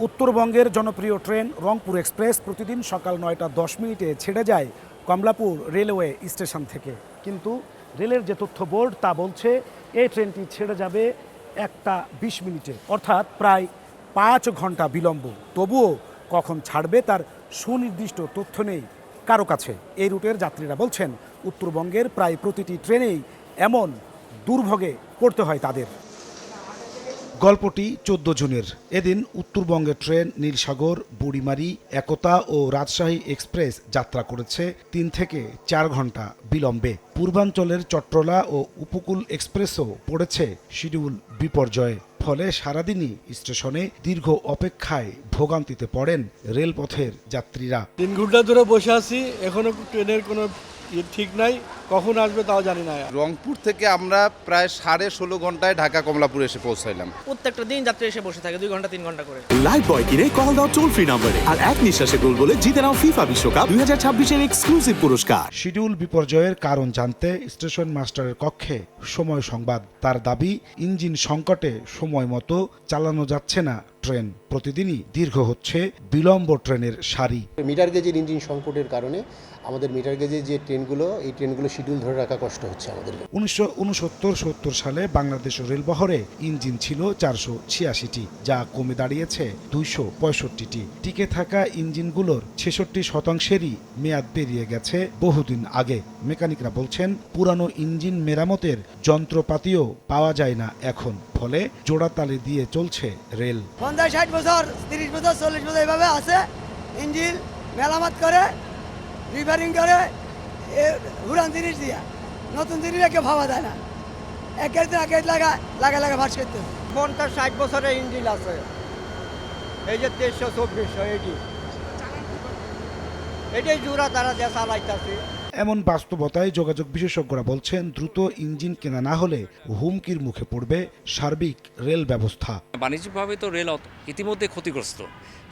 উত্তরবঙ্গের জনপ্রিয় train Rangpur express প্রতিদিন সকাল 9:10 ছেড়ে যায় কমলাপুর রেলওয়ে স্টেশন থেকে, কিন্তু রেলের যে তথ্য বোর্ড তা বলছে এই ট্রেনটি ছেড়ে যাবে 1:20 অর্থাৎ প্রায় 5 ঘন্টা বিলম্ব। তবুও কখন ছাড়বে তার সুনির্দিষ্ট তথ্য নেই কারো কাছে। এই রুটের যাত্রীরা বলছেন উত্তরবঙ্গের প্রায় প্রতিটি ট্রেনেই এমন দুর্ভোগে পড়তে হয় তাদের। গল্পটি 14 জুনের। এদিন উত্তরবঙ্গের ট্রেন নীলসাগর, বুড়িমারি, একতা ও রাজশাহী এক্সপ্রেস যাত্রা করেছে 3 থেকে 4 ঘন্টা বিলম্বে। পূর্বাঞ্চলের চট্টলা ও উপকূল এক্সপ্রেসও পড়েছে শিডিউল বিপর্যয়ে। ফলে সারাদিনই স্টেশনে দীর্ঘ অপেক্ষায় ভোগান্তিতে পড়েন রেলপথের যাত্রীরা। 3 ঘন্টা ধরে বসে আছি, এখনো ট্রেনের কোনো ঠিক নাই, কখন আসবে তাও জানি না। রংপুর থেকে আমরা প্রায় 16.5 ঘন্টায় ঢাকা কমলাপুর এসে পৌঁছাইলাম। প্রত্যেকটা দিন যাত্রী এসে বসে থাকে 2 ঘন্টা 3 ঘন্টা করে। লাইভ বয় কিনে কল দাও টোল ফ্রি নম্বরে, আর এক নিঃশ্বাসে গোল বলে জিতে নাও ফিফা বিশ্বকাপ 2026-এর এক্সক্লুসিভ পুরস্কার। শিডিউল বিপর্যয়ের কারণ জানতে স্টেশন মাস্টারের কক্ষে সময় সংবাদ। তার দাবি, ইঞ্জিন সংকটে সময় মতো চালানো যাচ্ছে না ট্রেন। প্রতিদিনই দীর্ঘ হচ্ছে বিলম্ব ট্রেনের সারি। মিটার গেজের ইঞ্জিন সংকটের কারণে আমাদের মিটার গেজের যে ট্রেনগুলো, এই ট্রেনগুলো শিডিউল ধরে রাখা কষ্ট হচ্ছে আমাদের। 1969-70 সালে বাংলাদেশ রেলবহরে ইঞ্জিন ছিল 486টি, যা কমে দাঁড়িয়েছে 265টি। টিকে থাকা ইঞ্জিনগুলোর 66%-ই মেয়াদ পেরিয়ে গেছে বহুদিন আগে। মেকানিকরা বলছেন পুরানো ইঞ্জিন মেরামতের যন্ত্রপাতিও পাওয়া যায় না এখন। ফলে জোড়াতালি দিয়ে চলছে রেল। 50-60 বছর, 30 বছর, 40 বছর এভাবে আছে। ইঞ্জিন মেরামত করে, রিপেয়ারিং করে, পুরান জিনিস দিয়া নতুন জিনিস কেউ ভাবা যায় না। একের লাগা ভাস করতে 50-60 বছরের ইঞ্জিন আছে, এই যে 2300-2400 এটাই জোড়া তারা দিয়ে চালাইতেছে। এমন বাস্তবতায় যোগাযোগ বিশেষজ্ঞরা বলছেন দ্রুত ইঞ্জিন কেনা না হলে হুমকির মুখে পড়বে সার্বিক রেল ব্যবস্থা। বাণিজ্যিকভাবে তো রেল ইতিমধ্যে ক্ষতিগ্রস্ত,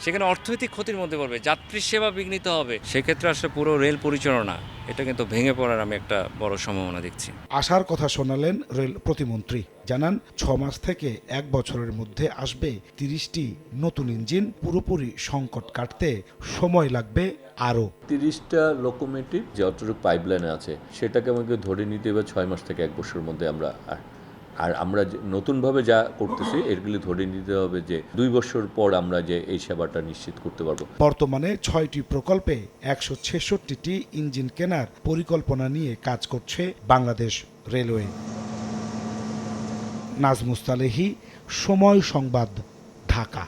সেখানে অর্থনৈতিক ক্ষতির মধ্যে পড়বে, যাত্রী সেবা বিঘ্নিত হবে। সেক্ষেত্রে আসলে পুরো রেল পরিচালনা এটা কিন্তু ভেঙে পড়ার আমি একটা বড় সম্ভাবনা দেখছি। আশার কথা শোনালেন রেল প্রতিমন্ত্রী। জানান 6 মাস থেকে 1 বছরের মধ্যে আসবে 30টি নতুন ইঞ্জিন। পুরোপুরি সংকট কাটতে সময় লাগবে আরও। 30টা লোকোমোটিভ যতটুকু পাইপলাইনে আছে সেটাকে আমাকে ধরে নিতে হবে 6 মাস থেকে 1 বছরের মধ্যে। আমরা নতুনভাবে যা করতেছি এগুলি ধরে নিতে হবে যে 2 বছর পর আমরা যে এই সেবাটা নিশ্চিত করতে পারবো। বর্তমানে 6টি প্রকল্পে 166টি ইঞ্জিন কেনার পরিকল্পনা নিয়ে কাজ করছে বাংলাদেশ রেলওয়ে। নাজমুস সালেহী, সময় সংবাদ, ঢাকা।